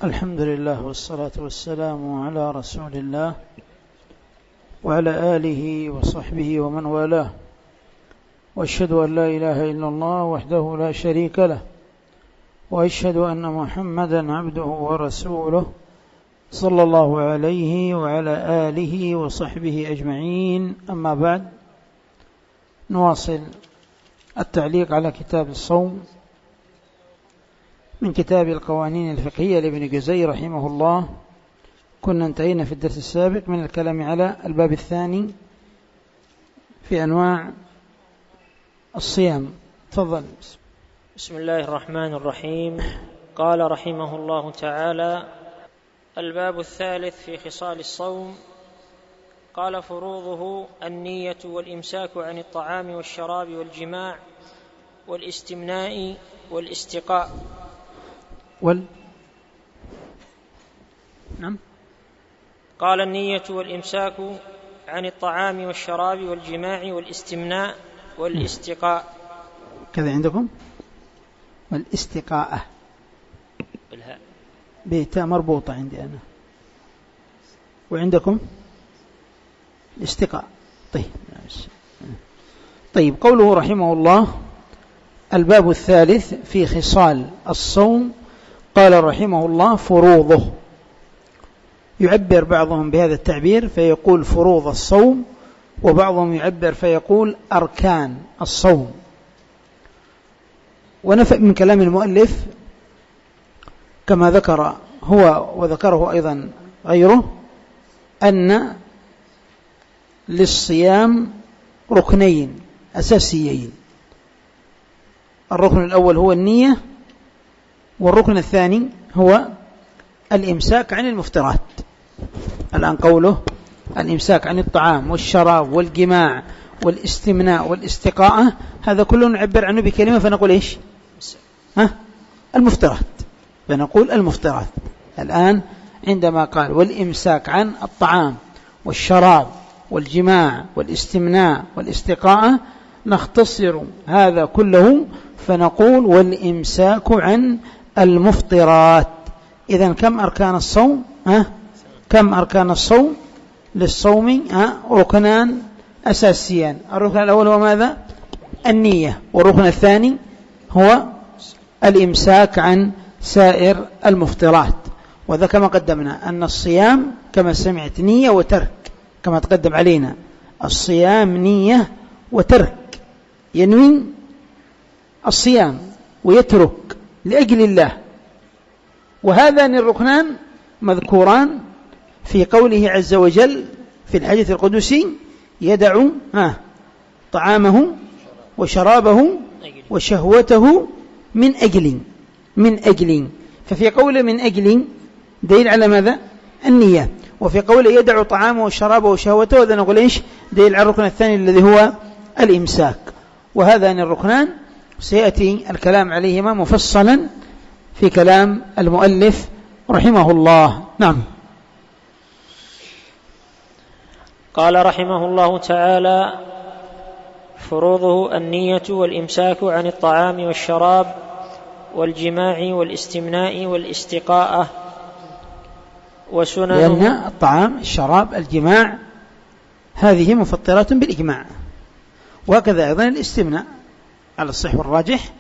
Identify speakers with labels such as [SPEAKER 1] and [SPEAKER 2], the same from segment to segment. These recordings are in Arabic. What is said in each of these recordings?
[SPEAKER 1] الحمد لله والصلاة والسلام على رسول الله وعلى آله وصحبه ومن والاه، وأشهد أن لا إله إلا الله وحده لا شريك له، وأشهد أن محمدا عبده ورسوله صلى الله عليه وعلى آله وصحبه أجمعين. أما بعد، نواصل التعليق على كتاب الصوم من كتاب القوانين الفقهية لابن جزي رحمه الله. كنا انتهينا في الدرس السابق من الكلام على الباب الثاني في أنواع الصيام. تفضل.
[SPEAKER 2] بسم الله الرحمن الرحيم. قال رحمه الله تعالى: الباب الثالث في خصال الصوم. قال: فروضه النية والإمساك عن الطعام والشراب والجماع والاستمناء والاستقاء
[SPEAKER 1] نعم.
[SPEAKER 2] قال: النية والإمساك عن الطعام والشراب والجماع والاستمناء والاستقاء.
[SPEAKER 1] كذا عندكم؟ والاستقاء
[SPEAKER 2] بالهاء
[SPEAKER 1] بتاء مربوطة عندي أنا، وعندكم الاستقاء. طيب. قوله رحمه الله: الباب الثالث في خصال الصوم. قال رحمه الله: فروضه. يعبر بعضهم بهذا التعبير فيقول فروض الصوم، وبعضهم يعبر فيقول أركان الصوم. ونفهم من كلام المؤلف كما ذكر هو وذكره أيضا غيره أن للصيام ركنين أساسيين. الركن الأول هو النية، والركن الثاني هو الإمساك عن المفترات. الآن قوله الإمساك عن الطعام والشراب والجماع والاستمناء والاستقاء، هذا كله نعبر عنه بكلمة فنقول إيش؟ المفترات. فنقول المفترات. الآن عندما قال والإمساك عن الطعام والشراب والجماع والاستمناء والاستقاء، نختصر هذا كله فنقول والإمساك عن المفطرات. إذن كم أركان الصوم؟ كم أركان الصوم؟ للصوم ركنان أساسيان. الركن الأول هو ماذا؟ النية. والركن الثاني هو الإمساك عن سائر المفطرات. وذا كما قدمنا أن الصيام كما سمعت نية وترك، كما تقدم علينا الصيام نية وترك، ينوي الصيام ويترك لأجل الله. وهذان الركنان مذكوران في قوله عز وجل في الحديث القدسي: يدع طعامه وشرابه وشهوته من أجل. ففي قوله من أجل دليل على ماذا؟ النية. وفي قوله يدع طعامه وشرابه وشهوته، هذا نقول إيش؟ دليل على الركن الثاني الذي هو الإمساك. وهذان الركنان سيأتي الكلام عليهما مفصلا في كلام المؤلف رحمه الله. نعم.
[SPEAKER 2] قال رحمه الله تعالى: فروضه النية والإمساك عن الطعام والشراب والجماع والاستمناء والاستقاء وسننه.
[SPEAKER 1] لأن الطعام الشراب الجماع هذه مفطرات بالإجماع، وهكذا أيضا الاستمناء على الصحيح والراجح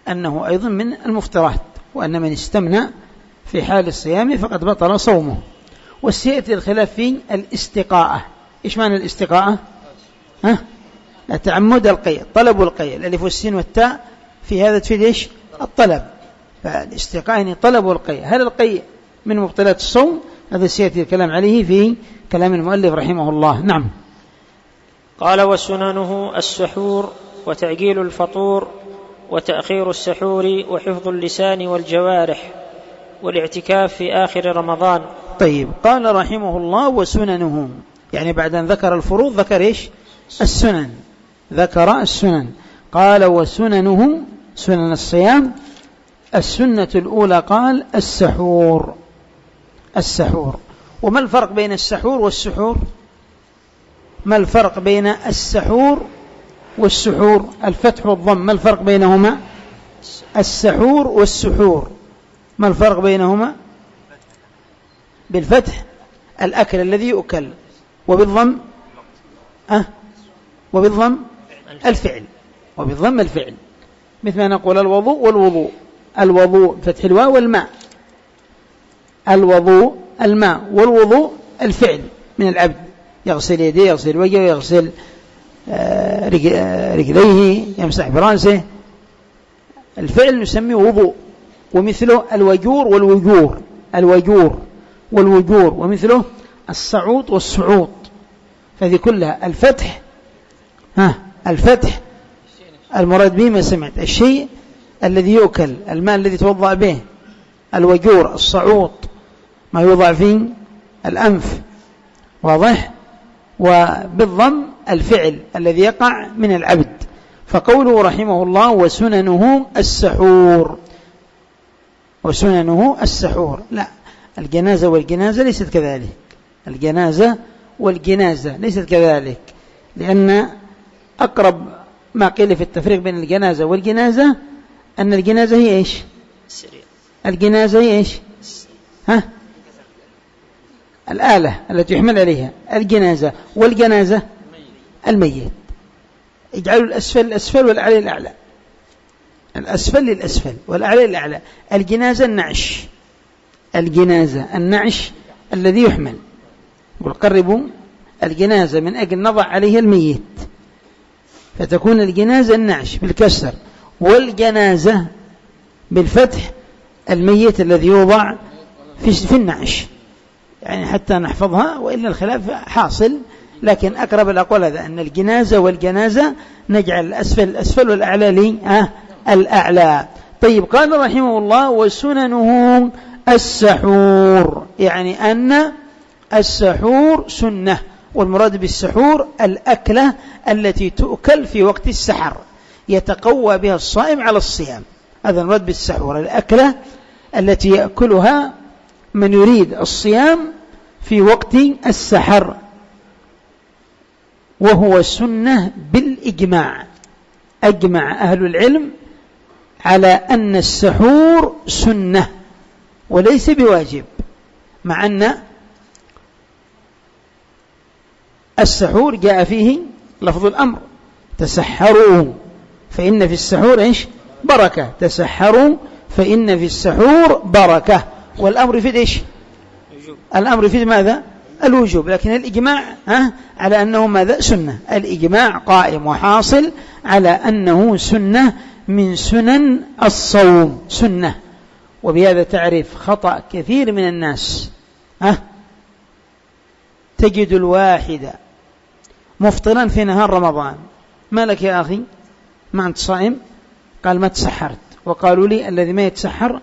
[SPEAKER 1] أنه أيضا من المفطرات، وأن من استمنى في حال الصيام فقد بطل صومه. وسيأتي الخلاف في الاستقاءة. إيش معنى الاستقاءة؟ تعمد القيء، طلب القيء. الألف والسين والتاء في هذا تفيد إيش؟ الطلب. فالاستقاء يعني طلب القيء. هل القيء من مبطلات الصوم؟ هذا سيأتي الكلام عليه في كلام المؤلف رحمه الله. نعم.
[SPEAKER 2] قال: وسننه السحور وتعجيل الفطور وتأخير السحور وحفظ اللسان والجوارح والاعتكاف في آخر رمضان.
[SPEAKER 1] طيب. قال رحمه الله: وسننه، يعني بعد أن ذكر الفروض ذكر إيش؟ السنن. ذكر السنن. قال: وسننه، سنن الصيام. السنة الأولى قال السحور. وما الفرق بين السحور والسحور؟ ما الفرق بين السحور والسحور؟ الفتح والضم، ما الفرق بينهما؟ السحور والسحور ما الفرق بينهما؟ بالفتح الأكل الذي يؤكل، وبالضم الفعل، مثل ما نقول الوضوء والوضوء. الوضوء فتح الواو والماء، الوضوء الماء، والوضوء الفعل من العبد، يغسل يديه، يغسل وجهه، يغسل رجليه، يمسح برأسه، الفعل نسميه وضوء. ومثله الوجور والوجور، الوجور والوجور، ومثله الصعود والصعود، فهذه كلها الفتح. الفتح المراد به ما سمعت، الشيء الذي يؤكل، الماء الذي توضأ به، الوجور الصعود ما يوضع في الأنف، واضح. وبالضم الفعل الذي يقع من العبد. فقوله رحمه الله وسننه السحور، وسننه السحور، لا، الجنازة والجنازة ليست كذلك، الجنازة والجنازة ليست كذلك، لأن أقرب ما قيل في التفريق بين الجنازة والجنازة أن الجنازة هي إيش؟ الجنازة هي إيش؟ الآلة التي يحمل عليها الجنازة، والجنازة الميت. اجعلوا الأسفل الأسفل والأعلى الأعلى، الأسفل للأسفل والأعلى الأعلى. الجنازة النعش، الجنازة النعش الذي يحمل، وقربوا الجنازة من أجل نضع عليها الميت، فتكون الجنازة النعش بالكسر، والجنازة بالفتح الميت الذي يوضع في النعش، يعني حتى نحفظها، وإلا الخلاف حاصل، لكن أقرب الأقوال هذا أن الجنازة والجنازة نجعل الأسفل الأسفل والأعلى الأعلى. طيب، قال رحمه الله وسننه السحور، يعني أن السحور سنة، والمراد بالسحور الأكلة التي تؤكل في وقت السحر يتقوى بها الصائم على الصيام، هذا المراد بالسحور، الأكلة التي يأكلها من يريد الصيام في وقت السحر، وهو سنة بالإجماع. أجمع أهل العلم على أن السحور سنة وليس بواجب، مع أن السحور جاء فيه لفظ الأمر تسحروا فإن في السحور إيش؟ بركة، تسحروا فإن في السحور بركة، والأمر في إيش؟ الأمر في ماذا؟ الوجوب، لكن الإجماع على أنه ماذا؟ سنة. الإجماع قائم وحاصل على أنه سنة من سنن الصوم، سنة. وبهذا تعرف خطأ كثير من الناس، تجد الواحد مفطرا في نهار رمضان، ما لك يا أخي؟ ما أنت صائم؟ قال ما تسحرت، وقالوا لي الذي ما يتسحر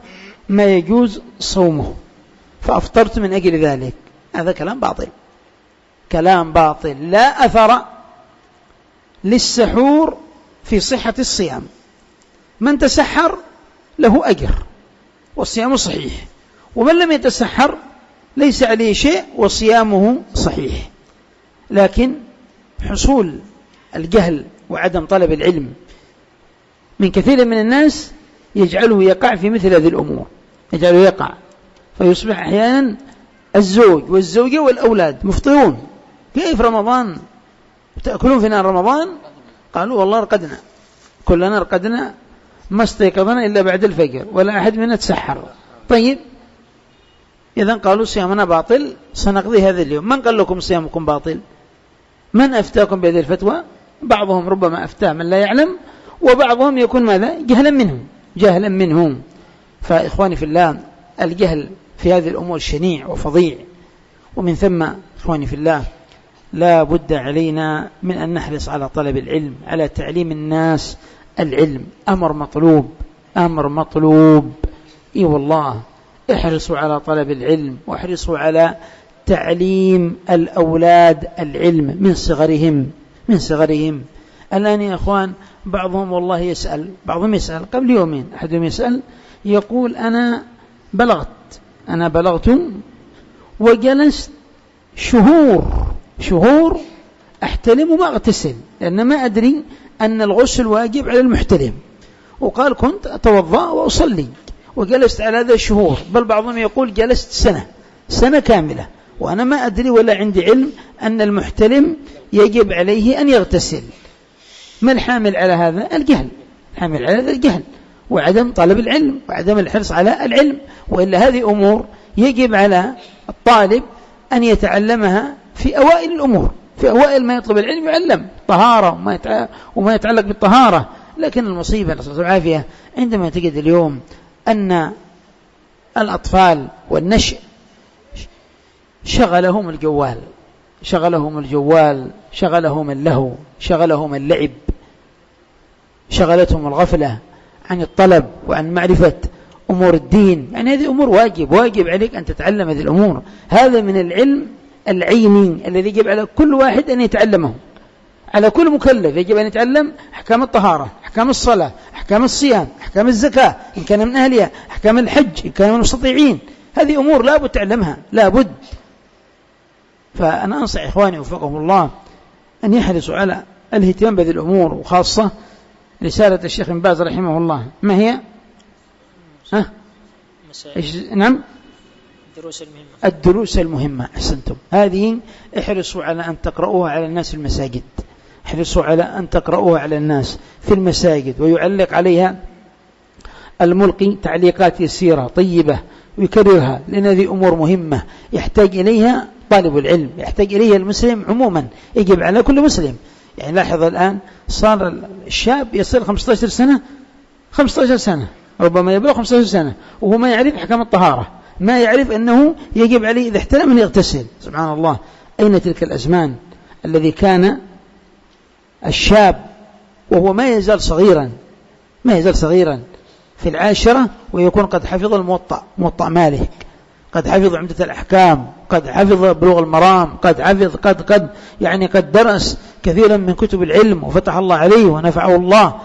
[SPEAKER 1] ما يجوز صومه، فأفطرت من أجل ذلك. هذا كلام باطل، كلام باطل، لا أثر للسحور في صحة الصيام. من تسحر له أجر والصيام صحيح، ومن لم يتسحر ليس عليه شيء وصيامه صحيح. لكن حصول الجهل وعدم طلب العلم من كثير من الناس يجعله يقع في مثل هذه الأمور، يجعله يقع، فيصبح أحيانا الزوج والزوجة والأولاد مفطرون. كيف رمضان تأكلون في نهار رمضان؟ قالوا والله رقدنا، كلنا رقدنا، ما استيقظنا إلا بعد الفجر، ولا أحد منا تسحر. طيب، إذن قالوا صيامنا باطل، سنقضي هذا اليوم. من قال لكم صيامكم باطل؟ من أفتاكم بهذه الفتوى؟ بعضهم ربما أفتاه من لا يعلم، وبعضهم يكون ماذا؟ جهلا منهم. فإخواني في الله، الجهل في هذه الأمور شنيع وفظيع، ومن ثم إخواني في الله لا بد علينا من أن نحرص على طلب العلم، على تعليم الناس العلم، أمر مطلوب، أمر مطلوب. إي والله، احرصوا على طلب العلم، واحرصوا على تعليم الأولاد العلم من صغرهم. الآن يا أخوان بعضهم والله يسأل، بعضهم يسأل قبل يومين، أحدهم يسأل يقول أنا بلغت وجلست شهور أحتلم وما أغتسل، لأن ما أدري أن الغسل واجب على المحتلم، وقال كنت أتوضأ وأصلي وجلست على هذا الشهور، بل بعضهم يقول جلست سنة كاملة وأنا ما أدري ولا عندي علم أن المحتلم يجب عليه أن يغتسل. ما الحامل على هذا؟ الجهل. الحامل على هذا الجهل وعدم طلب العلم وعدم الحرص على العلم، وإلا هذه أمور يجب على الطالب أن يتعلمها في أوائل الأمور، في أوائل ما يطلب العلم يعلم طهارة وما يتعلق بالطهارة. لكن المصيبة نسأل الله العافية عندما تجد اليوم أن الأطفال والنشء شغلهم الجوال، شغلهم اللهو، شغلهم اللعب، شغلتهم الغفلة عن الطلب وعن معرفة أمور الدين. يعني هذه أمور واجب عليك أن تتعلم هذه الأمور. هذا من العلم العيني الذي يجب على كل واحد أن يتعلمه، على كل مكلف يجب أن يتعلم أحكام الطهارة، أحكام الصلاة، أحكام الصيام، أحكام الزكاة إن كان من أهلها، أحكام الحج إن كان من المستطيعين. هذه أمور لا بد تعلمها، لا بد. فأنا أنصح إخواني وفقهم الله أن يحرصوا على الاهتمام بهذه الأمور، وخاصة رسالة الشيخ بن باز رحمه الله. ما هي؟ نعم، الدروس المهمة. أحسنتم. هذه احرصوا على أن تقرؤوها على الناس في المساجد، احرصوا على أن تقرؤوها على الناس في المساجد، ويعلق عليها الملقي تعليقات يسيرة طيبة ويكررها، لأن هذه أمور مهمة يحتاج إليها طالب العلم، يحتاج إليها المسلم عموما، يجب على كل مسلم. يعني لاحظ الآن صار الشاب يصير 15 سنة ربما يبلغ 15 سنة وهو ما يعرف أحكام الطهارة، ما يعرف أنه يجب عليه إذا احتلم أن يغتسل. سبحان الله، أين تلك الأزمان الذي كان الشاب وهو ما يزال صغيرا في العاشرة ويكون قد حفظ موطأ مالك، قد حفظ عمدة الأحكام، قد حفظ بلوغ المرام، قد درس كثيرا من كتب العلم وفتح الله عليه ونفعه الله.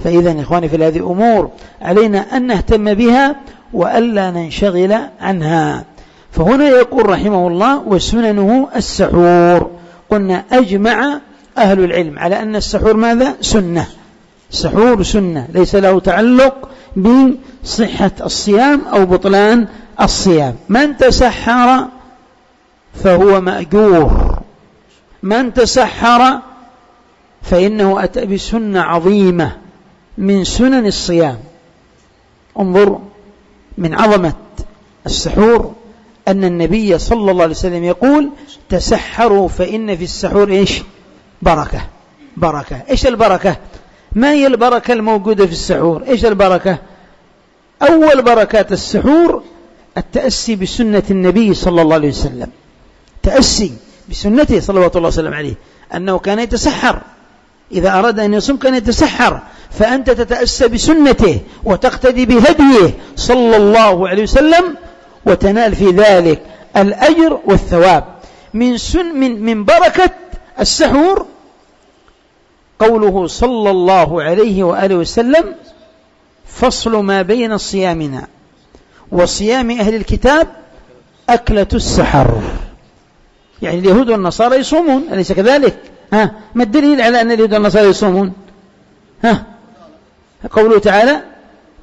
[SPEAKER 1] فإذا إخواني في هذه أمور علينا أن نهتم بها وألا ننشغل عنها. فهنا يقول رحمه الله وسننه السحور. قلنا أجمع أهل العلم على أن السحور ماذا؟ سنة. السحور سنة ليس له تعلق بصحة الصيام أو بطلان الصيام. من تسحر فهو مأجور، من تسحر فإنه أتى بسنة عظيمة من سنن الصيام. انظر من عظمة السحور أن النبي صلى الله عليه وسلم يقول تسحروا فإن في السحور إيش؟ بركة. إيش البركة؟ ما هي البركة الموجودة في السحور؟ إيش البركة؟ أول بركات السحور التأسي بسنة النبي صلى الله عليه وسلم، تأسي بسنته صلى الله عليه وسلم عليه أنه كان يتسحر، إذا أراد أن يصوم كان يتسحر، فأنت تتأسى بسنته وتقتدي بهديه صلى الله عليه وسلم وتنال في ذلك الأجر والثواب. من بركة السحور قوله صلى الله عليه وآله وسلم فصل ما بين صيامنا وصيام أهل الكتاب أكلة السحر. يعني اليهود والنصارى يصومون، أليس كذلك؟ ما الدليل على أن اليهود والنصارى يصومون؟ قوله تعالى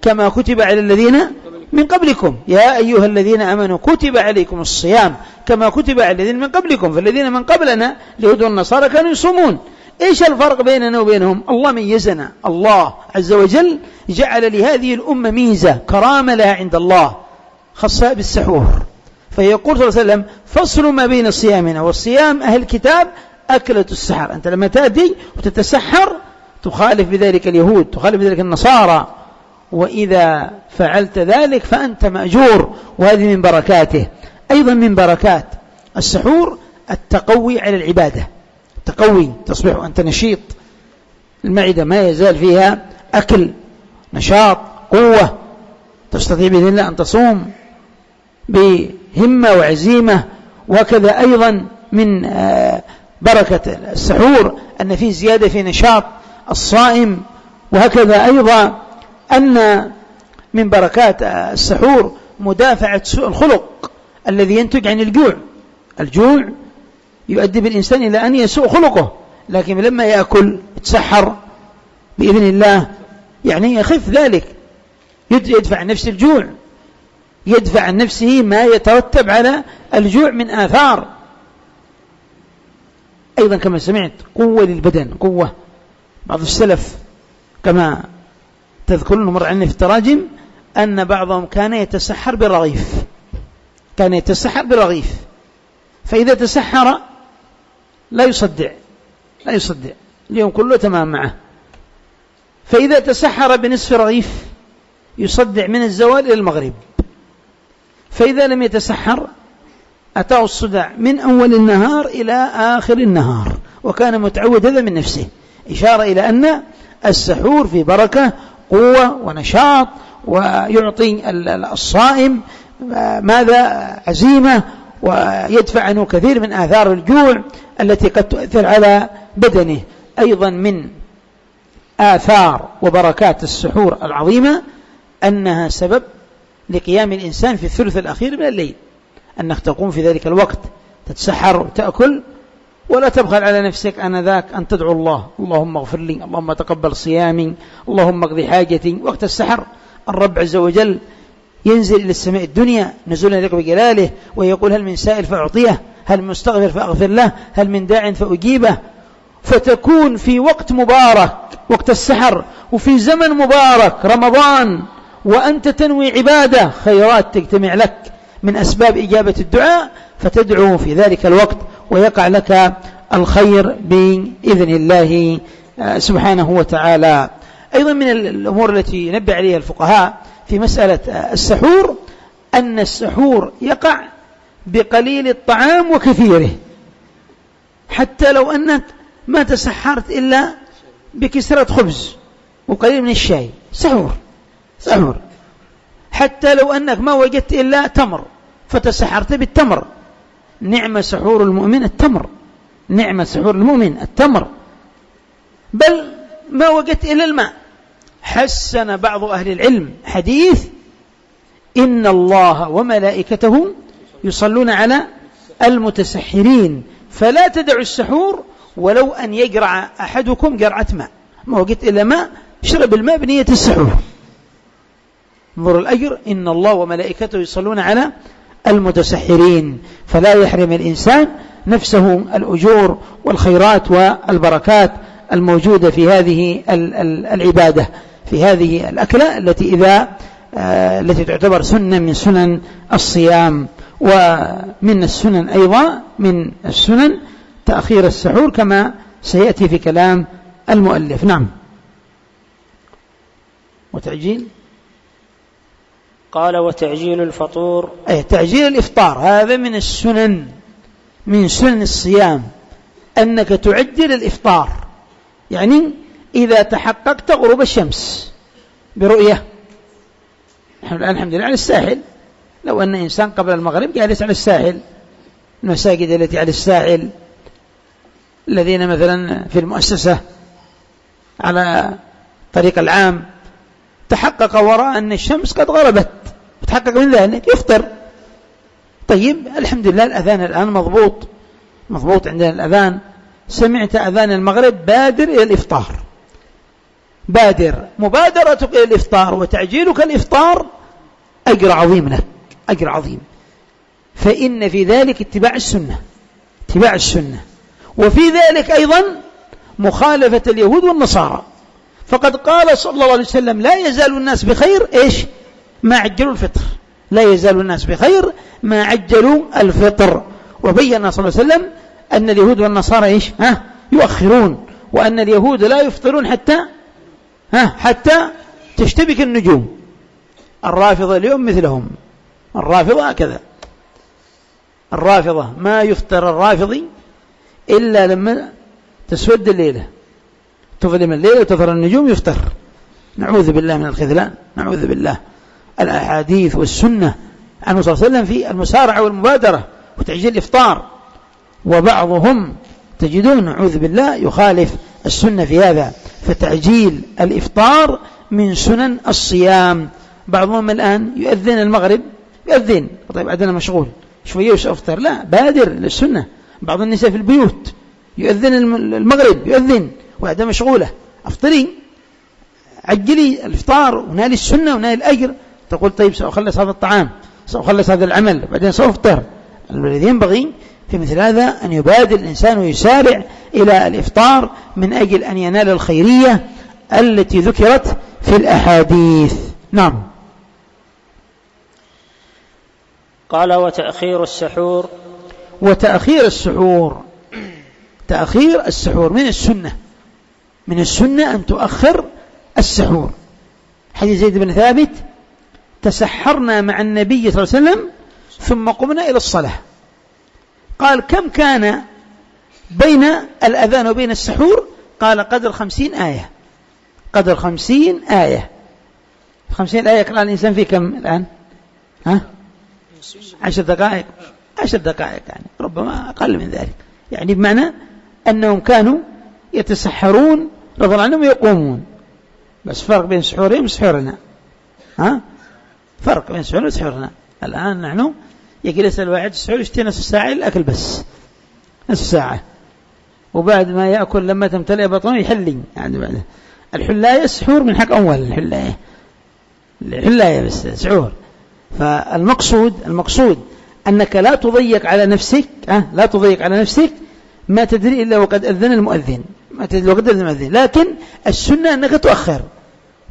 [SPEAKER 1] كما كتب على الذين من قبلكم يا أيها الذين آمنوا كتب عليكم الصيام كما كتب على الذين من قبلكم. فالذين من قبلنا اليهود والنصارى كانوا يصومون. إيش الفرق بيننا وبينهم؟ الله ميزنا، الله عز وجل جعل لهذه الأمة ميزة كرامة لها عند الله خاصة بالسحور. فيقول صلى الله عليه وسلم فصل ما بين صيامنا وصيام أهل الكتاب أكلة السحر. أنت لما تأتي وتتسحر تخالف بذلك اليهود، تخالف بذلك النصارى، وإذا فعلت ذلك فأنت مأجور. وهذه من بركاته. أيضا من بركات السحور التقوي على العبادة، تقوي، تصبح أنت نشيط، المعدة ما يزال فيها أكل، نشاط، قوة، تستطيع بإذن الله أن تصوم بهمة وعزيمة. وكذا أيضا من بركة السحور أن فيه زيادة في نشاط الصائم. وهكذا أيضا أن من بركات السحور مدافعة سوء الخلق الذي ينتج عن الجوع يؤدي بالإنسان إلى أن يسوء خلقه، لكن لما يأكل يتسحر بإذن الله يعني يخف ذلك، يدفع عن نفس الجوع، يدفع عن نفسه ما يترتب على الجوع من آثار أيضا كما سمعت قوة للبدن، قوة. بعض السلف كما تذكرون مر عني في التراجم أن بعضهم كان يتسحر بالرغيف، كان يتسحر بالرغيف، فإذا تسحر لا يصدع اليوم كله تمام معه، فإذا تسحر بنصف رغيف يصدع من الزوال إلى المغرب، فإذا لم يتسحر أتاه الصداع من أول النهار إلى آخر النهار، وكان متعود هذا من نفسه. إشارة إلى أن السحور في بركة، قوة ونشاط، ويعطي الصائم ماذا عزيمة، ويدفع عنه كثير من آثار الجوع التي قد تؤثر على بدنه. أيضا من آثار وبركات السحور العظيمة أنها سبب لقيام الإنسان في الثلث الأخير من الليل، أنك تقوم في ذلك الوقت تتسحر وتأكل، ولا تبخل على نفسك آنذاك أن تدعو الله: اللهم اغفر لي، اللهم تقبل صيامي، اللهم اقضي حاجتي. وقت السحر الرب عز وجل ينزل إلى السماء الدنيا نزولا يليق بجلاله، ويقول: هل من سائل فأعطيه، هل من مستغفر فأغفر له، هل من داع فأجيبه. فتكون في وقت مبارك وقت السحر، وفي زمن مبارك رمضان، وأنت تنوي عبادة، خيرات تجتمع لك من أسباب إجابة الدعاء، فتدعو في ذلك الوقت ويقع لك الخير بإذن الله سبحانه وتعالى. أيضا من الأمور التي ينبه عليها الفقهاء في مسألة السحور أن السحور يقع بقليل الطعام وكثيره، حتى لو أنك ما تسحرت إلا بكسرة خبز وقليل من الشاي، سحور. حتى لو أنك ما وجدت إلا تمر فتسحرت بالتمر، نعم سحور المؤمن التمر، نعم سحور المؤمن التمر. بل ما وجدت إلا الماء. حسن بعض أهل العلم حديث: إن الله وملائكته يصلون على المتسحرين فلا تدعوا السحور ولو أن يجرع أحدكم جرعة ماء. ما وجدت إلا ماء، اشرب الماء بنية السحور. انظر الأجر: إن الله وملائكته يصلون على المتسحرين. فلا يحرم الإنسان نفسه الأجور والخيرات والبركات الموجودة في هذه العبادة، في هذه الأكلة التي تعتبر سنة من سنن الصيام. ومن السنن أيضا من السنن تأخير السحور كما سيأتي في كلام المؤلف. نعم. وتعجيل،
[SPEAKER 2] قال: وتعجيل الفطور،
[SPEAKER 1] أي تعجيل الإفطار، هذا من السنن، من سنن الصيام، أنك تعجل الإفطار. يعني إذا تحققت غروب الشمس برؤية، نحن الآن الحمد لله على الساحل، لو أن إنسان قبل المغرب جالس على الساحل، المساجد التي على الساحل، الذين مثلا في المؤسسة على طريق العام، تحقق وراء أن الشمس قد غربت، تحقق من ذلك يفطر. طيب الحمد لله الأذان الآن مضبوط عندنا الأذان، سمعت أذان المغرب، بادر إلى الإفطار، بادر. مبادرتك إلى الإفطار وتعجيلك الإفطار أجر عظيم لك، أجر عظيم. فإن في ذلك اتباع السنة، وفي ذلك أيضا مخالفة اليهود والنصارى. فقد قال صلى الله عليه وسلم: لا يزال الناس بخير ما عجلوا الفطر، لا يزال الناس بخير ما عجلوا الفطر. وبين صلى الله عليه وسلم أن اليهود والنصارى يؤخرون، وأن اليهود لا يفطرون حتى تشتبك النجوم. الرافضة اليوم مثلهم، الرافضة هكذا، الرافضة ما يفطر الرافضي إلا لما تسود الليلة، تظلم الليلة وتظهر النجوم يفطر. نعوذ بالله من الخذلان، نعوذ بالله. الأحاديث والسنة عنه صلى الله عليه وسلم في المسارعة والمبادرة وتعجيل الإفطار، وبعضهم تجدون نعوذ بالله يخالف السنة في هذا. فتعجيل الإفطار من سنن الصيام. بعضهم الآن يؤذن المغرب، يؤذن طيب عندنا مشغول شوية وسأفطر، لا، بادر للسنة. بعض النساء في البيوت يؤذن المغرب، يؤذن وعندها مشغولة، أفطري، عجلي الإفطار ونالي السنة ونالي الأجر. تقول طيب سأخلص هذا الطعام، سأخلص هذا العمل، بعدين سأفطر. الذي ينبغي في مثل هذا أن يبادر الإنسان ويسارع إلى الإفطار من أجل أن ينال الخيرية التي ذكرت في الأحاديث. نعم.
[SPEAKER 2] قال وتأخير السحور.
[SPEAKER 1] وتأخير السحور، تأخير السحور من السنة، من السنة أن تؤخر السحور. حديث زيد بن ثابت: تسحرنا مع النبي صلى الله عليه وسلم ثم قمنا إلى الصلاة. قال: كم كان بين الأذان وبين السحور؟ قال: قدر 50 آية. قدر 50 آية. 50 آية يقرأ الإنسان في كم الآن؟ 10 دقائق. 10 دقائق يعني، ربما أقل من ذلك. يعني بمعنى أنهم كانوا يتسحرون رضي الله عنهم ويقومون، بس فرق بين سحورهم وسحورنا. فرق بين سحورنا وسحورنا. الآن نحن يجلس الواحد السحور يشتري نصف ساعة للأكل، بس نصف ساعة، وبعد ما يأكل لما تمتلئ بطنه يحلي. يعني بعد الحلاية السحور من حق أول، الحلاية بس سحور. فالمقصود أنك لا تضيق على نفسك، لا تضيق على نفسك ما تدري إلا وقد أذن المؤذن، ما تدري وقد أذن المؤذن. لكن السنة أنك تؤخر.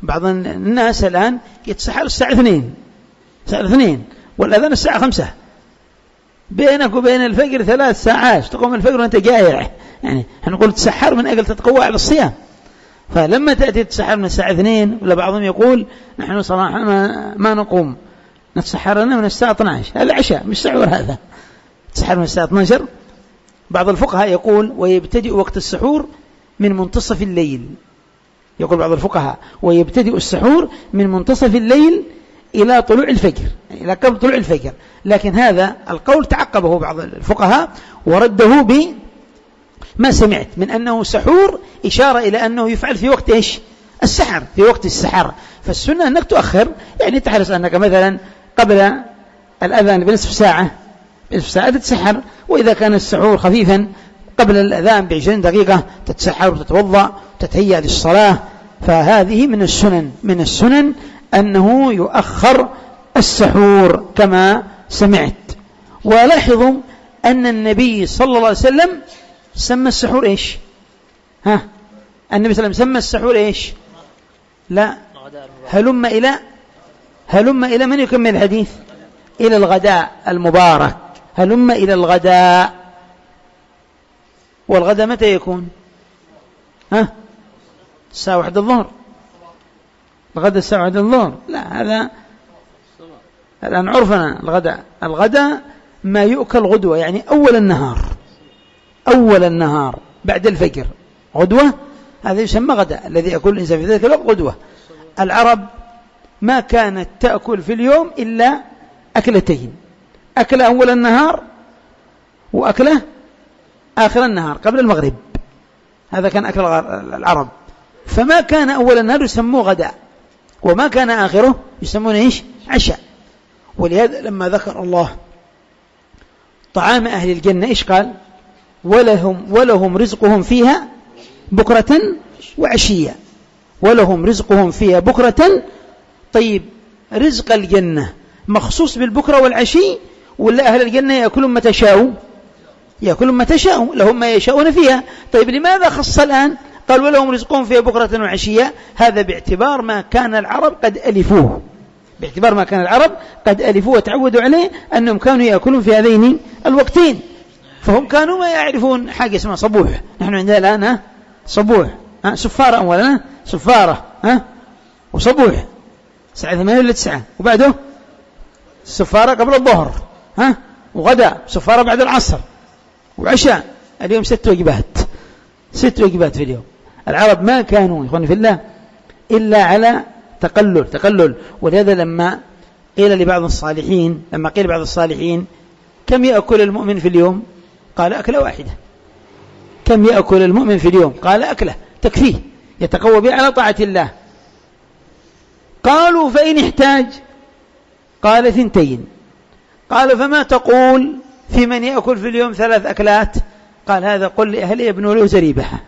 [SPEAKER 1] بعض الناس الآن يتسحر الساعة 2 والأذان الساعة 5، بينك وبين الفجر 3 ساعات، تقوم الفجر وأنت جائع. يعني نقول تسحر من أجل تتقوى على الصيام. فلما تأتي تسحر من الساعة 2، ولا بعضهم يقول نحن صراحة ما نقوم، نتسحرنا من الساعة 12، هذا عشاء مش سحور، هذا تسحر من الساعة 12. بعض الفقهاء يقول ويبتدئ وقت السحور من منتصف الليل. يقول بعض الفقهاء ويبتدئ السحور من منتصف الليل إلى طلوع الفجر، إلى قبل طلوع الفجر. لكن هذا القول تعقبه بعض الفقهاء ورده بما سمعت من أنه سحور، إشارة إلى أنه يفعل في وقت إيش؟ السحر، في وقت السحر. فالسنة أنك تؤخر، يعني تحرص أنك مثلا قبل الأذان بنصف ساعة تتسحر، وإذا كان السحور خفيفا قبل الأذان ب20 دقيقة تتسحر وتتوضأ وتتهيأ للصلاة. فهذه من السنن أنه يؤخر السحور كما سمعت. ولاحظوا أن النبي صلى الله عليه وسلم سمى السحور إيش؟ النبي صلى الله عليه وسلم سمى السحور إيش؟ لا، هلم إلى من يكمل الحديث؟ إلى الغداء المبارك. هلم إلى الغداء. والغداء متى يكون؟ الساعة 1 الظهر. الغداء الساعة 1 الظهر؟ لا، هذا الآن عرفنا. الغداء ما يؤكل غدوة، يعني أول النهار بعد الفجر غدوة، هذا يسمى غداء. الذي يأكل الإنسان في ذلك الوقت غدوة. العرب ما كانت تأكل في اليوم إلا أكلتين: أكلة أول النهار وأكلة آخر النهار قبل المغرب. هذا كان أكل العرب. فما كان أول النهار يسموه غداء، وما كان آخره يسمونه إيش؟ عشاء. ولهذا لما ذكر الله طعام أهل الجنة إيش قال؟ ولهم رزقهم فيها بكرة وعشية. ولهم رزقهم فيها بكرة. طيب، رزق الجنة مخصوص بالبكرة والعشي، ولا أهل الجنة يأكلون ما تشاءوا؟ يأكلون ما تشاءوا، لهم ما يشاءون فيها. طيب، لماذا خص الآن؟ قال ولهم رزقهم فيها بكرة وعشية. هذا باعتبار ما كان العرب قد ألفوه، وتعودوا عليه أنهم كانوا يأكلون في هذين الوقتين. فهم كانوا ما يعرفون حاجة اسمها صبوح. نحن عندنا الآن صبوح، سفارة أولا، سفارة وصبوح الساعة 8 ولا 9، وبعده سفارة قبل الظهر، وغدا سفارة بعد العصر، وعشاء. اليوم 6 وجبات في اليوم. العرب ما كانوا يخون في الله إلا على تقلل. ولهذا لما قيل لبعض الصالحين كم يأكل المؤمن في اليوم؟ قال أكلة واحدة. كم يأكل المؤمن في اليوم؟ قال أكلة تكفيه، يتقوى بها على طاعة الله. قالوا فإن احتاج؟ قال 2. قال فما تقول في من يأكل في اليوم 3 أكلات؟ قال هذا قل لأهله يبنوا له زريبها،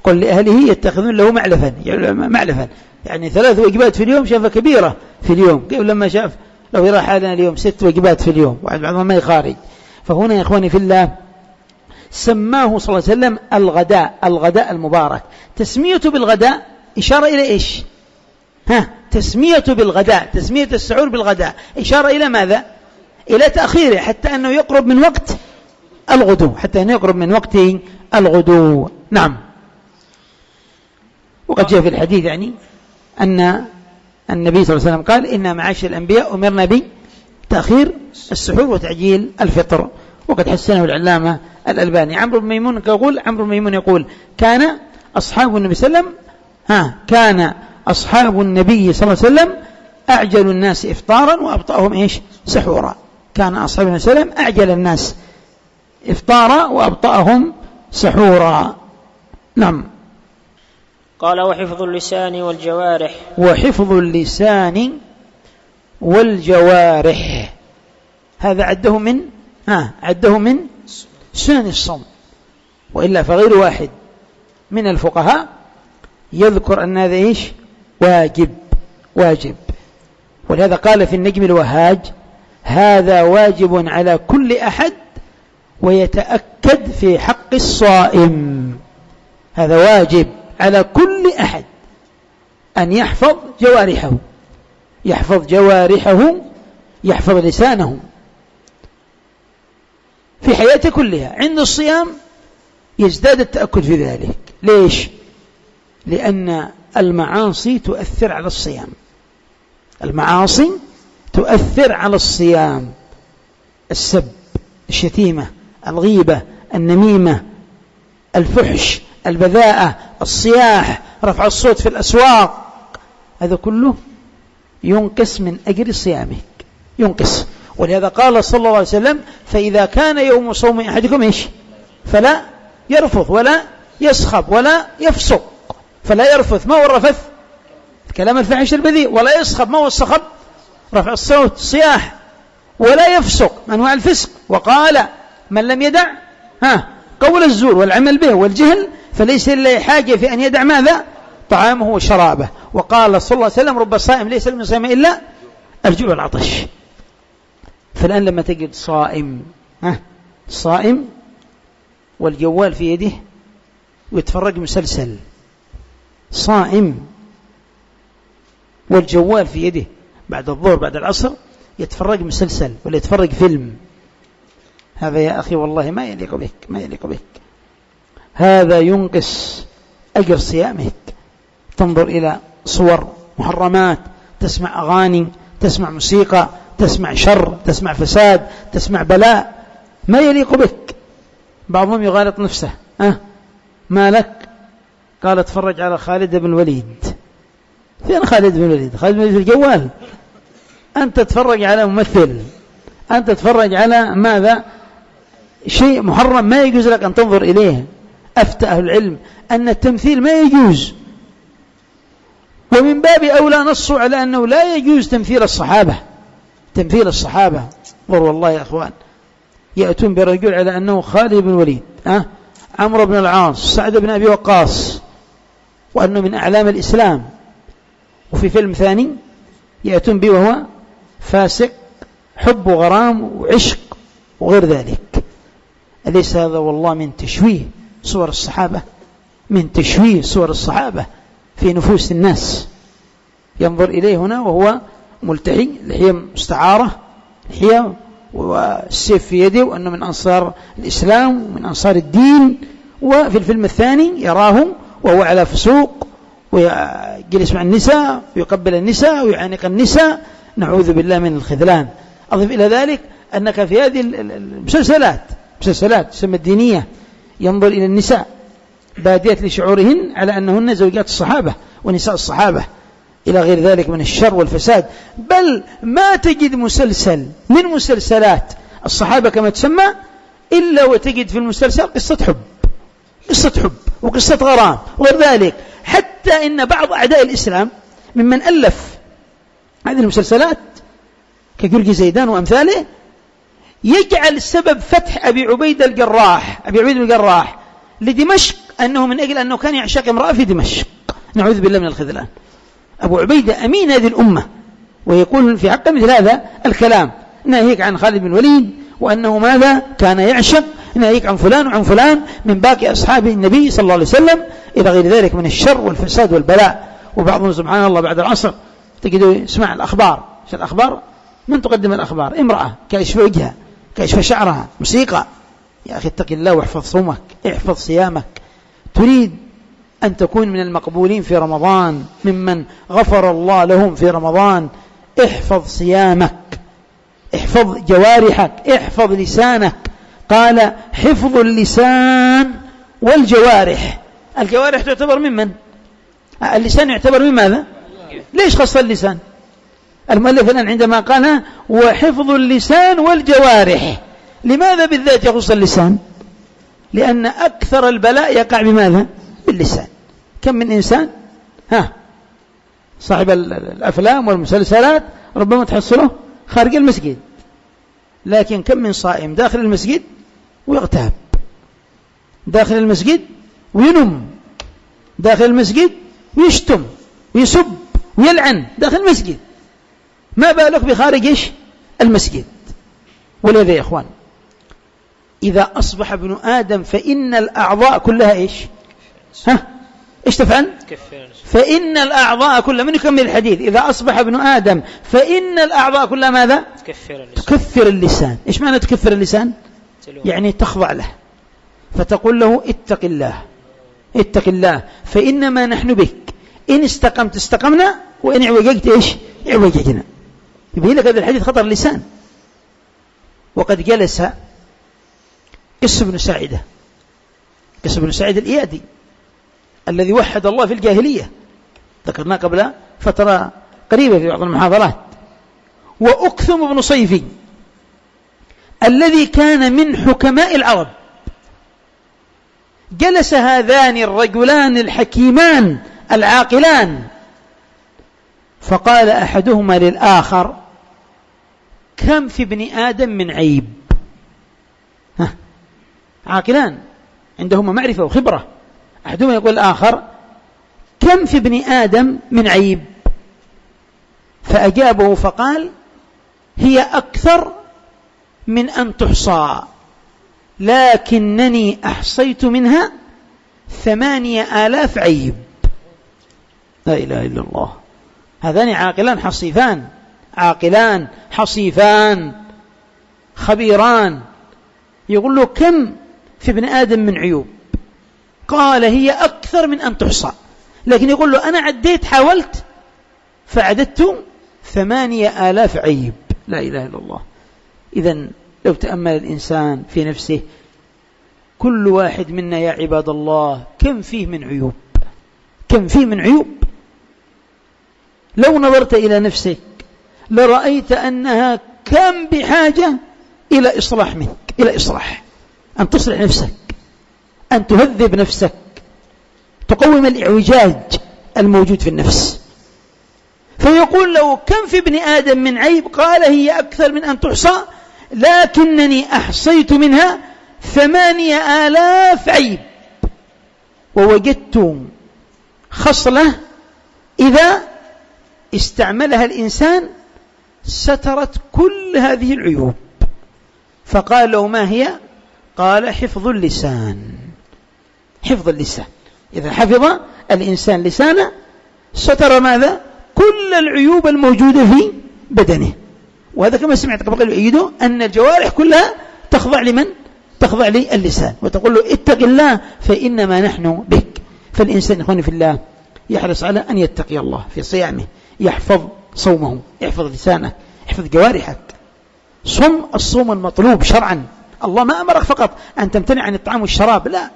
[SPEAKER 1] قل لأهله يتخذون له معلفا، يعني 3 وجبات في اليوم شافها كبيرة في اليوم. كيف لما شاف لو يرى حالنا اليوم 6 وجبات في اليوم، بعضهم ما يخارج. فهنا يا إخواني في الله سماه صلى الله عليه وسلم الغداء المبارك. تسميته بالغداء إشارة إلى إيش؟ تسميته بالغداء، تسمية السحور بالغداء إشارة إلى ماذا؟ إلى تأخيره حتى أنه يقرب من وقت الغدو، نعم. وقد جاء في الحديث يعني أن النبي صلى الله عليه وسلم قال: إن معاشر الأنبياء أمرنا بتأخير السحور وتعجيل الفطر. وقد حسنه العلامة الألباني. عمرو بن ميمون يقول: كان أصحاب النبي صلى الله عليه وسلم كان أصحاب النبي صلى الله عليه وسلم أعجل الناس إفطارا وأبطأهم إيش؟ سحورا. كان أصحاب النبي صلى الله عليه وسلم أعجل الناس إفطارا وأبطأهم سحورا، نعم.
[SPEAKER 2] قال: وحفظ اللسان
[SPEAKER 1] والجوارح هذا عده من سنن الصوم، وإلا فغير واحد من الفقهاء يذكر أن هذا إيش؟ واجب. ولهذا قال في النجم الوهاج: هذا واجب على كل أحد ويتأكد في حق الصائم. هذا واجب على كل أحد أن يحفظ جوارحه، يحفظ لسانه في حياته كلها. عند الصيام يزداد التأكد في ذلك. ليش؟ لأن المعاصي تؤثر على الصيام. السب، الشتيمة، الغيبة، النميمة، الفحش، البذاءة، الصياح، رفع الصوت في الأسواق، هذا كله ينقص من أجر صيامك، ينقص. ولهذا قال صلى الله عليه وسلم: فإذا كان يوم صوم أحدكم إيش؟ فلا يرفث ولا يسخب ولا يفسق. فلا يرفث، ما هو الرفث؟ الكلام الفاحش البذيء. ولا يسخب، ما هو الصخب؟ رفع الصوت، صياح. ولا يفسق، أنواع الفسق. وقال: من لم يدع قول الزور والعمل به والجهل فليس لله حاجة في أن يدع ماذا؟ طعامه وشرابه. وقال صلى الله عليه وسلم: رب صائم ليس من صيام إلا الجوع والعطش. فالآن لما تجد صائم والجوال في يده ويتفرج مسلسل، صائم والجوال في يده بعد الظهر بعد العصر يتفرج مسلسل ولا يتفرج فيلم، هذا يا أخي والله ما يليق بك. هذا ينقص أجر صيامك. تنظر إلى صور محرمات، تسمع أغاني، تسمع موسيقى، تسمع شر، تسمع فساد، تسمع بلاء، ما يليق بك. بعضهم يغالط نفسه: ما لك؟ قال: اتفرج على خالد بن الوليد. فين خالد بن الوليد؟ خالد بن الوليد في الجوال. أنت تتفرج على ممثل، أنت تتفرج على ماذا؟ شيء محرم ما يجوز لك أن تنظر إليه. أفتى أهل العلم أن التمثيل ما يجوز، ومن باب أولى نصوا على أنه لا يجوز تمثيل الصحابة. والله يا أخوان، يأتون برجل على أنه خالد بن الوليد، عمرو بن العاص، سعد بن أبي وقاص، وأنه من أعلام الإسلام. وفي فيلم ثاني يأتون به وهو فاسق، حب وغرام وعشق وغير ذلك. أليس هذا والله من تشويه صور الصحابة في نفوس الناس؟ ينظر إليه هنا وهو ملتحي، لحية مستعارة، لحية والسيف في يده، وأنه من أنصار الإسلام ومن أنصار الدين. وفي الفيلم الثاني يراه وهو على فسوق ويجلس مع النساء ويقبل النساء ويعانق النساء، نعوذ بالله من الخذلان. أضف إلى ذلك أنك في هذه المسلسلات تسمى الدينية ينظر إلى النساء بادية لشعورهن على أنهن زوجات الصحابة ونساء الصحابة، إلى غير ذلك من الشر والفساد. بل ما تجد مسلسل من مسلسلات الصحابة كما تسمى إلا وتجد في المسلسل قصة حب وقصة غرام وغير ذلك. حتى إن بعض أعداء الإسلام ممن ألف هذه المسلسلات كجرجي زيدان وأمثاله يجعل سبب فتح أبي عبيد الجراح لدمشق أنه من أجل أنه كان يعشق امرأة في دمشق، نعوذ بالله من الخذلان. أبو عبيدة أمين هذه الأمة، ويقول في حق مثل هذا الكلام، ناهيك عن خالد بن الوليد وأنه ماذا كان يعشق ناهيك عن فلان وعن فلان من باقي أصحاب النبي صلى الله عليه وسلم إلى غير ذلك من الشر والفساد والبلاء. وبعضهم سبحان الله بعد العصر تجدوا يسمع الأخبار. الأخبار من تقدم الأخبار؟ امرأة كاشف وجهها كاشف شعرها موسيقى. يا أخي اتق الله واحفظ صومك احفظ صيامك. تريد أن تكون من المقبولين في رمضان ممن غفر الله لهم في رمضان، احفظ صيامك احفظ جوارحك احفظ لسانك. قال حفظ اللسان والجوارح. الجوارح تعتبر ممن؟ اللسان يعتبر من ماذا؟ ليش خص اللسان؟ المؤلف الآن عندما قال وحفظ اللسان والجوارح، لماذا بالذات يخص اللسان؟ لأن أكثر البلاء يقع بماذا؟ باللسان. كم من إنسان صاحب الأفلام والمسلسلات ربما تحصله خارج المسجد، لكن كم من صائم داخل المسجد ويغتاب، داخل المسجد وينم، داخل المسجد ويشتم ويسب ويلعن داخل المسجد، ما بالك بخارج المسجد. ولذا يا إخوان إذا أصبح ابن آدم فإن الأعضاء كلها إيش تفعل؟ فإن الأعضاء كلها، من يكمل الحديث؟ إذا أصبح ابن آدم فإن الأعضاء كلها ماذا؟ تكفر اللسان. إيش معنى تكفر اللسان؟ يعني تخضع له، فتقول له اتق الله اتق الله فإنما نحن بك، إن استقمت استقمنا وإن اعوججت اعوججنا. يبين لك هذا الحديث خطر اللسان. وقد جلس قس بن ساعدة، قس بن ساعدة الإيادي الذي وحد الله في الجاهلية، ذكرناه قبل فترة قريبة في بعض المحاضرات. وأكثم بن صيفي الذي كان من حكماء العرب. جلس هذان الرجلان الحكيمان العاقلان، فقال أحدهما للآخر كم في ابن آدم من عيب. عاقلان عندهما معرفة وخبرة. أحدهما يقول الآخر كم في ابن آدم من عيب، فأجابه فقال هي أكثر من أن تحصى، لكنني أحصيت منها 8,000 عيب. لا إله إلا الله. هذان عاقلان حصيفان، عاقلان حصيفان خبيران. يقول له كم في ابن آدم من عيوب؟ قال هي أكثر من أن تحصى، لكن يقول له أنا عديت حاولت فعددت 8,000 عيب. لا إله إلا الله. إذن لو تأمل الإنسان في نفسه، كل واحد منا يا عباد الله كم فيه من عيوب، كم فيه من عيوب. لو نظرت إلى نفسك لرأيت أنها كم بحاجة إلى إصلاح منك، إلى إصلاح، أن تصلح نفسك، أن تهذب نفسك، تقوم الإعوجاج الموجود في النفس. فيقول له كم في ابن آدم من عيب؟ قال هي أكثر من أن تحصى، لكنني أحصيت منها 8,000 عيب. ووجدت خصلة إذا استعملها الإنسان سترت كل هذه العيوب. فقال له ما هي؟ قال حفظ اللسان. حفظ اللسان. إذا حفظ الإنسان لسانه ستر ماذا؟ كل العيوب الموجودة في بدنه. وهذا كما سمعت قبل يؤيده أن الجوارح كلها تخضع لمن؟ تخضع للسان، وتقول له اتق الله فإنما نحن بك. فالإنسان إخواني في الله يحرص على أن يتقي الله في صيامه، يحفظ صومه، يحفظ لسانه، يحفظ جوارحك. صم الصوم المطلوب شرعا. الله ما أمرك فقط أن تمتنع عن الطعام والشراب، لا،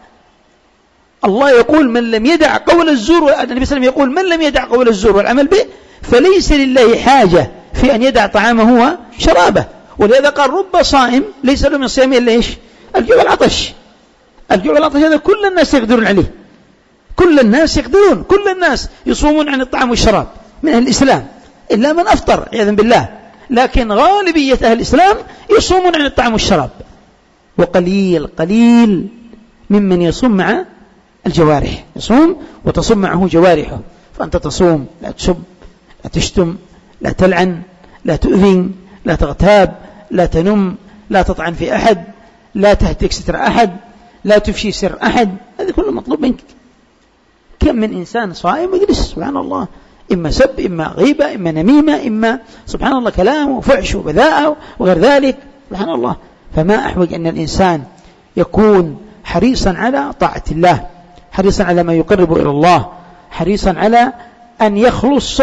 [SPEAKER 1] الله يقول من لم يدع قول الزور، النبي صلى الله عليه وسلم يقول من لم يدع قول الزور والعمل به فليس لله حاجة في أن يدع طعامه وشرابه. ولهذا قال رب صائم ليس له من صيامه إلا إيش؟ الجوع والعطش. الجوع والعطش هذا كل الناس يقدرون عليه، كل الناس يقدرون، كل الناس يصومون عن الطعام والشراب من أهل الإسلام إلا من أفطر عياذا بالله، لكن غالبية أهل الإسلام يصومون عن الطعام والشراب، وقليل قليل ممن يصوم مع الجوارح، يصوم وتصوم معه جوارحه. فأنت تصوم لا تسب، لا تشتم، لا تلعن، لا تؤذي، لا تغتاب، لا تنم، لا تطعن في أحد، لا تهتك ستر أحد، لا تفشي سر أحد، هذا كله مطلوب منك. كم من إنسان صائم يجلس سبحان الله إما سب، إما غيبة، إما نميمة، إما سبحان الله كلام وفحش وبذاءة وغير ذلك سبحان الله. فما أحوج أن الإنسان يكون حريصا على طاعة الله، حريصا على ما يقرب إلى الله، حريصا على أن يخلص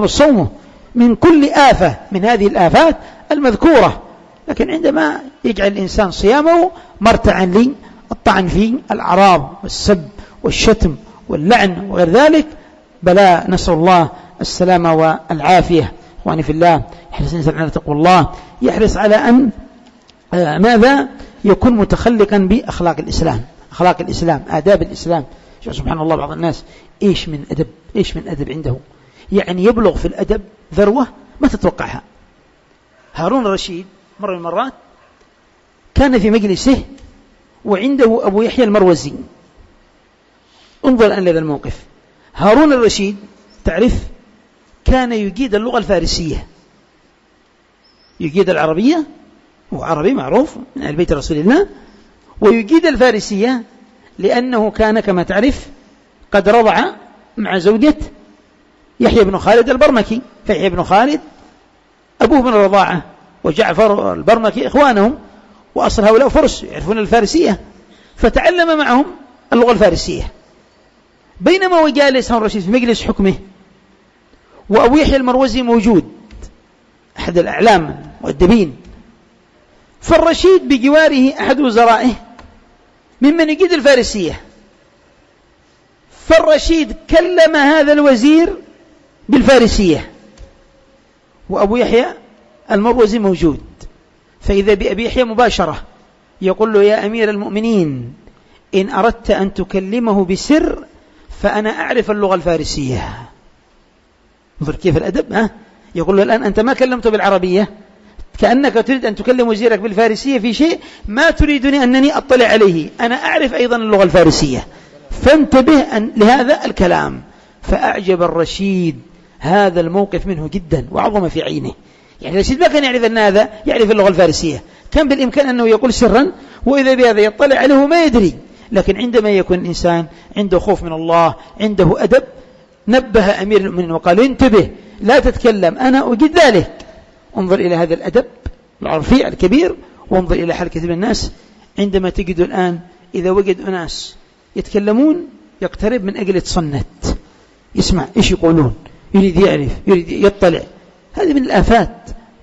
[SPEAKER 1] صومه من كل آفة من هذه الآفات المذكورة. لكن عندما يجعل الإنسان صيامه مرتعا للطعن في الأعراض والسب والشتم واللعن وغير ذلك، بلا نسأل الله السلامة والعافية. إخواني في الله، يحرص الإنسان على تقوى الله، يحرص على أن ماذا يكون متخلقا بأخلاق الإسلام، أخلاق الإسلام، آداب الإسلام. سبحان الله بعض الناس إيش من أدب عنده، يعني يبلغ في الأدب ذروة ما تتوقعها. هارون الرشيد مرة من المرات كان في مجلسه وعنده أبو يحيى المروزي. انظر الآن لهذا الموقف. هارون الرشيد تعرف كان يجيد اللغة الفارسية، يجيد العربية، هو عربي معروف من أهل بيت رسول الله، ويجيد الفارسية لأنه كان كما تعرف قد رضع مع زوجة يحيى بن خالد البرمكي، فيحيى بن خالد أبوه من الرضاعة، وجعفر البرمكي إخوانهم، وأصل هؤلاء فرس يعرفون الفارسية، فتعلم معهم اللغة الفارسية. بينما هو جالس هارون الرشيد في مجلس حكمه وأبو يحيى المروزي موجود أحد الأعلام المؤدبين، فالرشيد بجواره أحد وزرائه ممن يجيد الفارسية، فالرشيد كلم هذا الوزير بالفارسية وأبو يحيى المروزي موجود، فإذا بأبي يحيى مباشرة يقول له: يا أمير المؤمنين، إن أردت أن تكلمه بسر فأنا أعرف اللغة الفارسية. انظر كيف الأدب. يقول له: الآن أنت ما كلمته بالعربية، كأنك تريد أن تكلم وزيرك بالفارسية في شيء ما تريدني أنني أطلع عليه، أنا أعرف أيضا اللغة الفارسية، فانتبه لهذا الكلام. فأعجب الرشيد هذا الموقف منه جدا وعظم في عينه. يعني الرشيد ما كان يعرف أن هذا يعرف اللغة الفارسية، كان بالإمكان أنه يقول سرا وإذا بهذا يطلع عليه ما يدري. لكن عندما يكون الإنسان عنده خوف من الله، عنده أدب، نبه أمير المؤمنين وقال: انتبه لا تتكلم، أنا أجد ذلك. انظر إلى هذا الأدب الرفيع الكبير، وانظر إلى حال كثير من الناس عندما تجد الآن إذا وجد أناس يتكلمون يقترب من أجل يتصنت، يسمع إيش يقولون، يريد يعرف، يريد يطلع. هذه من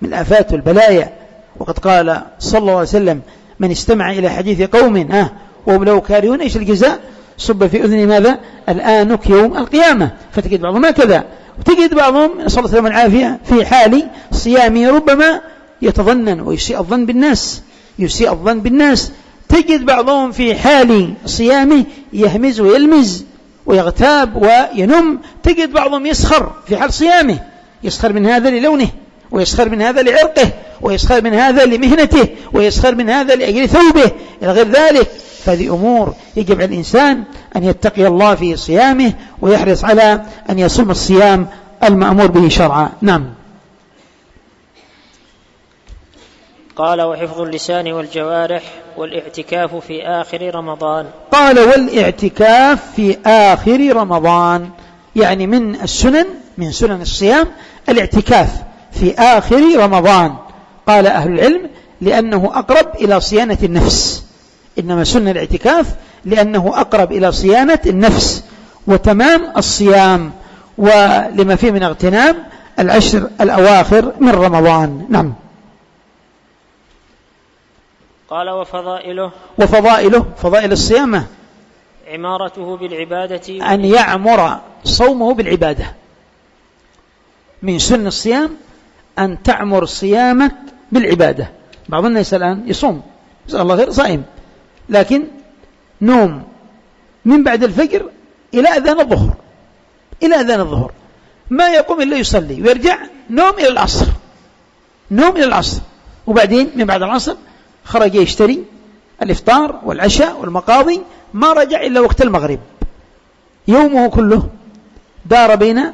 [SPEAKER 1] الآفات والبلايا. وقد قال صلى الله عليه وسلم: من استمع إلى حديث قوم وهم له كارهون إيش الجزاء؟ صب في أذنه ماذا؟ الآنك يوم القيامة. فتجد بعضهم هكذا، وتجد بعضهم صلى الله عليه وسلم العافية في حال صيامه ربما يتظنن ويسيء الظن بالناس، تجد بعضهم في حال صيامه يهمز ويلمز ويغتاب وينم، تجد بعضهم يسخر في حال صيامه، يسخر من هذا للونه، ويسخر من هذا لعرقه، ويسخر من هذا لمهنته، ويسخر من هذا لأجل ثوبه إلى غير ذلك. فهذه أمور يجب على الإنسان أن يتقي الله في صيامه ويحرص على أن يصوم الصيام المأمور به شرعا. نعم.
[SPEAKER 2] قال: وحفظ اللسان والجوارح والاعتكاف في آخر رمضان.
[SPEAKER 1] قال: والاعتكاف في آخر رمضان، يعني من السنن، من سنن الصيام الاعتكاف في آخر رمضان. قال أهل العلم: لأنه أقرب إلى صيانة النفس، إنما سنة الاعتكاف لأنه أقرب إلى صيانة النفس وتمام الصيام، ولما فيه من اغتنام العشر الأواخر من رمضان. نعم.
[SPEAKER 2] قال:
[SPEAKER 1] فضائل الصيام
[SPEAKER 2] عمارته بالعبادة،
[SPEAKER 1] أن يعمر صومه بالعبادة. من سن الصيام أن تعمر صيامك بالعبادة. بعض الناس الآن يصوم جزاه الله خير صائم، لكن نوم من بعد الفجر إلى أذان الظهر، ما يقوم إلا يصلي ويرجع نوم إلى العصر، وبعدين من بعد العصر خرج يشتري الإفطار والعشاء والمقاضي، ما رجع إلا وقت المغرب. يومه كله دار بين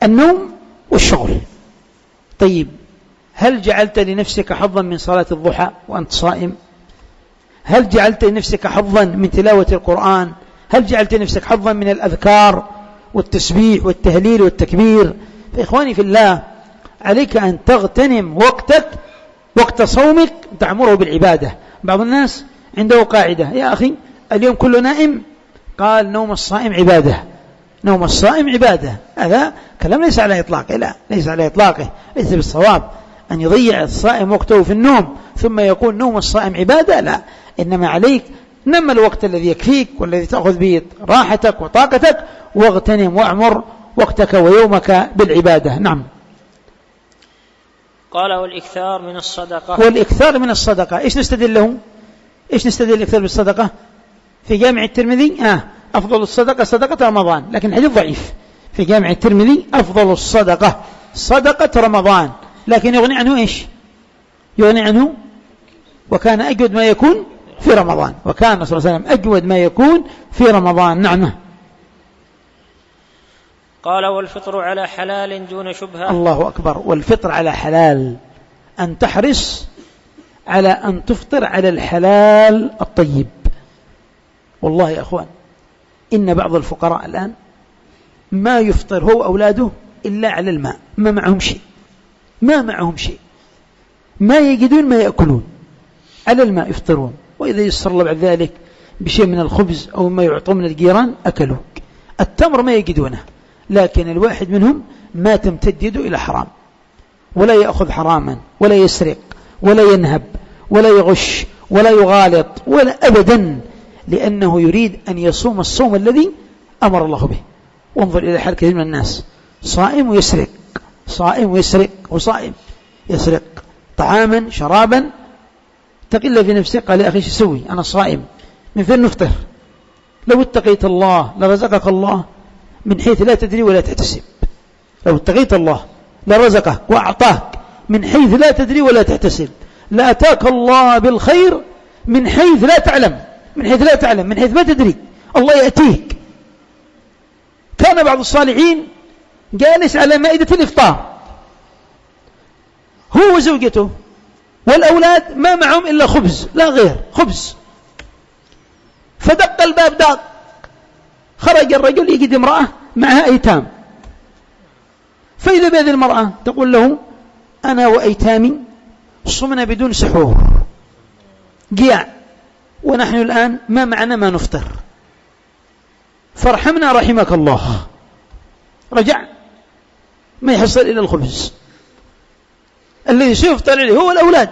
[SPEAKER 1] النوم والشغل. طيب، هل جعلت لنفسك حظا من صلاة الضحى وأنت صائم؟ هل جعلت لنفسك حظا من تلاوة القرآن؟ هل جعلت لنفسك حظا من الأذكار والتسبيح والتهليل والتكبير؟ فإخواني في الله، عليك أن تغتنم وقتك، وقت صومك، تعمره بالعبادة. بعض الناس عنده قاعدة: يا أخي اليوم كله نائم، قال نوم الصائم عبادة، نوم الصائم عبادة. هذا كلام ليس على إطلاقه، لا، ليس على إطلاقه، ليس بالصواب أن يضيع الصائم وقته في النوم ثم يقول نوم الصائم عبادة، لا، إنما عليك نم الوقت الذي يكفيك والذي تأخذ به راحتك وطاقتك، واغتنم واعمر وقتك ويومك بالعبادة. نعم.
[SPEAKER 2] قال: والإكثار من الصدقة.
[SPEAKER 1] والإكثار من الصدقة، إيش نستدل له؟ إيش نستدل الإكثار بالصدقة؟ في جامع الترمذي أفضل الصدقة صدقة رمضان، لكن الحديث ضعيف. في جامع الترمذي أفضل الصدقة صدقة رمضان، لكن يغني عنه إيش؟ يغني عنه وكان أجود ما يكون في رمضان، وكان صلى الله عليه وسلم أجود ما يكون في رمضان. نعم.
[SPEAKER 2] قال: والفطر على حلال دون شبهة.
[SPEAKER 1] الله أكبر. والفطر على حلال، أن تحرص على أن تفطر على الحلال الطيب. والله يا أخوان، إن بعض الفقراء الآن ما يفطر هو أولاده إلا على الماء، ما معهم شيء، ما معهم شيء، ما يجدون ما يأكلون، على الماء يفطرون، وإذا يسر الله بعد ذلك بشيء من الخبز أو ما يعطون من الجيران أكلوا. التمر ما يجدونه، لكن الواحد منهم ما تمتد يده إلى حرام، ولا يأخذ حراما، ولا يسرق، ولا ينهب، ولا يغش، ولا يغالط، ولا أبدا، لأنه يريد أن يصوم الصوم الذي أمر الله به. وانظر إلى حال كثير من الناس، صائم ويسرق، صائم ويسرق، وصائم يسرق طعاما شرابا، تقل في نفسه، قال: يا أخي شو أسوي؟ أنا صائم، من فين نفطر؟ لو اتقيت الله لرزقك الله من حيث لا تدري ولا تحتسب. لو اتقيت الله لرزقك وأعطاك من حيث لا تدري ولا تحتسب، لأتاك الله بالخير من حيث لا تعلم، من حيث لا تعلم، من حيث ما تدري، الله يأتيك. كان بعض الصالحين جالس على مائدة الإفطار، هو وزوجته والأولاد ما معهم إلا خبز، لا غير، خبز. فدق الباب، دق، خرج الرجل يجد امرأة معها أيتام، فإذا بهذه المرأة تقول له: أنا وأيتامي صمنا بدون سحور، جياع، ونحن الآن ما معنا ما نفطر، فارحمنا رحمك الله. رجع ما يحصل إلى الخبز الذي سيفطر عليه هو الأولاد.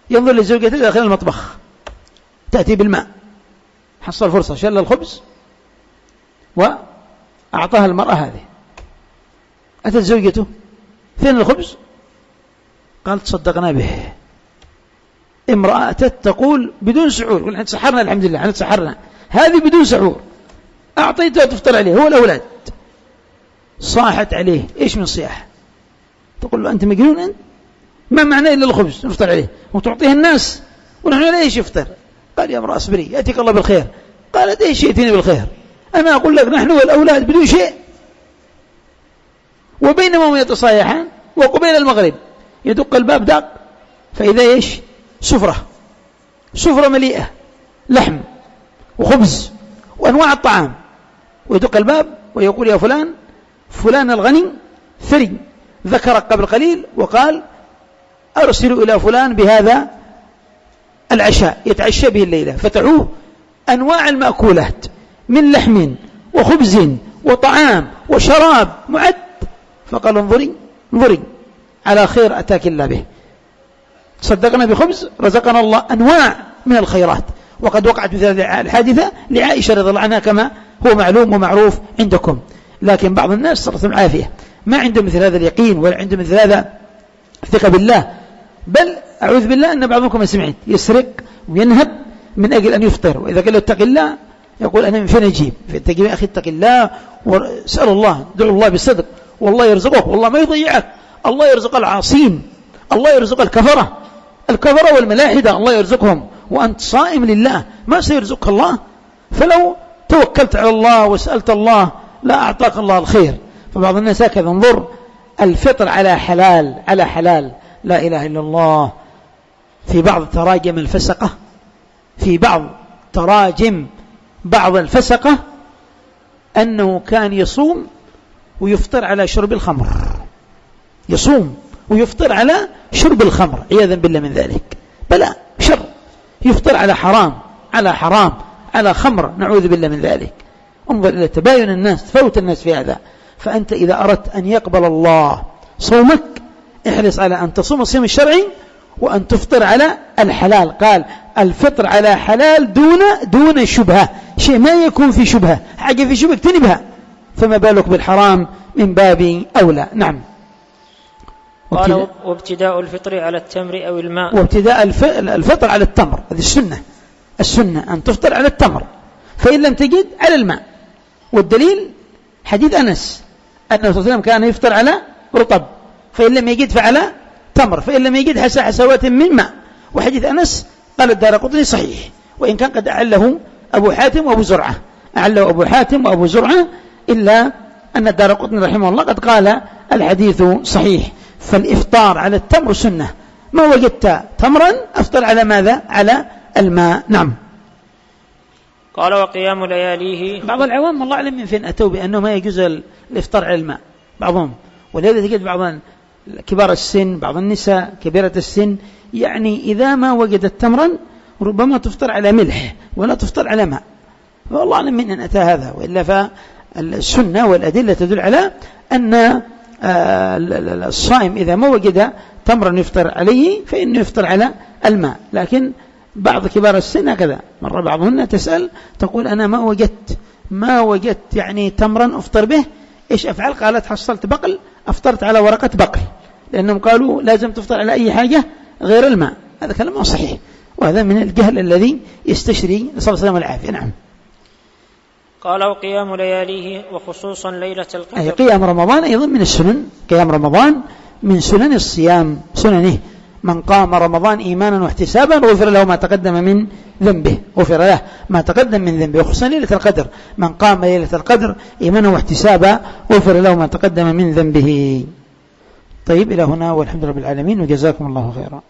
[SPEAKER 1] ينظر لزوجته داخل المطبخ، تأتي بالماء، حصل فرصة، شل الخبز وأعطاها المرأة هذه. أتت زوجته: فين الخبز؟ قالت: تصدقنا به. امرأة أتت تقول بدون سحور، قلنا تسحرنا، الحمد لله احنا تسحرنا، هذه بدون سحور، أعطيتها تفطر عليه هو الأولاد. صاحت عليه، إيش من صياح؟ تقول له: أنت مجنون أنت، ما معنى إلا الخبز نفطر عليه وتعطيه الناس ونحن لا إيش يفطر؟ قال: يا امرأة اصبري، يأتيك الله بالخير. قالت: إيش يأتيني بالخير؟ أنا أقول لك نحن والأولاد بدون شيء. وبينما هم يتصايحان وقبيل المغرب يدق الباب دق، فإذا إيش؟ سفرة مليئة لحم وخبز وأنواع الطعام، ويدق الباب ويقول: يا فلان، فلان الغني ثري ذكرك قبل قليل وقال أرسل إلى فلان بهذا العشاء يتعشى به الليلة، فتعوه أنواع المأكولات من لحم وخبز وطعام وشراب معد. فقال: انظري على خير أتاك الله به، صدقنا بخبز رزقنا الله أنواع من الخيرات. وقد وقعت مثل الحادثة لعائشة رضي الله عنها كما هو معلوم ومعروف عندكم. لكن بعض الناس صارت عافية، ما عنده مثل هذا اليقين ولا عنده مثل هذا ثقة بالله، بل أعوذ بالله أن بعضكم سمعت يسرق وينهب من أجل أن يفطر، وإذا قال له اتق الله يقول: أنا من فين أجيب؟ فاتقي يا أخي، اتق الله واسأل الله، دعوا الله بالصدق، والله يرزقك، والله ما يضيعك، الله يرزق العاصين، الله يرزق الكفرة والملاحدة، الله يرزقهم وأنت صائم لله، ما سيرزقك الله؟ فلو توكلت على الله وسألت الله لا أعطاك الله الخير. فبعض الناس هكذا، انظر، الفطر على حلال، لا إله إلا الله. في بعض تراجم الفسقة، في بعض تراجم بعض الفسقة أنه كان يصوم ويفطر على شرب الخمر، يصوم ويفطر على شرب الخمر عياذا بالله من ذلك. بلى شر، يفطر على حرام على حرام على خمر، نعوذ بالله من ذلك. انظر إلى تباين الناس، تفوت الناس في هذا. فأنت إذا أردت أن يقبل الله صومك احرص على أن تصوم الصيام الشرعي وأن تفطر على الحلال. قال الفطر على حلال دون شبهة، شيء ما يكون في شبهة، حاجة في شبهة اجتنبها، فما بالك بالحرام من باب أولى. نعم.
[SPEAKER 2] قال وابتداء الفطر على التمر أو الماء.
[SPEAKER 1] وابتداء الفطر على التمر، هذه السنة أن تفطر على التمر، فإن لم تجد على الماء. والدليل حديث أنس أنه صلى الله عليه وسلم كان يفطر على رطب، فإن لم يجد فعلى تمر، فإن لم يجد حسوات من ماء. وحديث أنس قال الدارقطني صحيح، وإن كان قد أعله أبو حاتم وأبو زرعة، أعله أبو حاتم وأبو زرعة، إلا أن الدارقطني رحمه الله قد قال الحديث صحيح. فالإفطار على التمر سنة، ما وجدت تمرا أفطر على ماذا؟ على الماء. نعم.
[SPEAKER 2] قال وقيام لياليه.
[SPEAKER 1] بعض العوام الله أعلم من فين أتوا بأنه ما يجوز الإفطار على الماء بعضهم، ولهذا تجد بعض كبار السن، بعض النساء كبيرة السن، يعني إذا ما وجدت تمرا ربما تفطر على ملح ولا تفطر على ماء. والله أعلم من أن أتى هذا، وإلا فالسنة والأدلة تدل على أن الصائم إذا ما وجد تمرا يفطر عليه فإنه يفطر على الماء. لكن بعض كبار السن هكذا، مرة بعضهن تسأل تقول أنا ما وجدت يعني تمرا أفطر به، إيش أفعل؟ قالت حصلت بقل أفطرت على ورقة بقل، لأنهم قالوا لازم تفطر على أي حاجة غير الماء. هذا كلام صحيح، وهذا من الجهل الذي يستشري، صلى الله عليه وسلم العافية. نعم.
[SPEAKER 2] قال وقيام لياليه وخصوصا ليلة القدر.
[SPEAKER 1] أي قيام رمضان أيضا من السنن، قيام رمضان من سنن الصيام، سننه. من قام رمضان إيمانا واحتسابا غفر له ما تقدم من ذنبه، غفر له ما تقدم من ذنبه. وخصوصا ليلة القدر، من قام ليلة القدر إيمانا واحتسابا غفر له ما تقدم من ذنبه. طيب، إلى هنا والحمد لله رب العالمين، وجزاكم الله خيرا.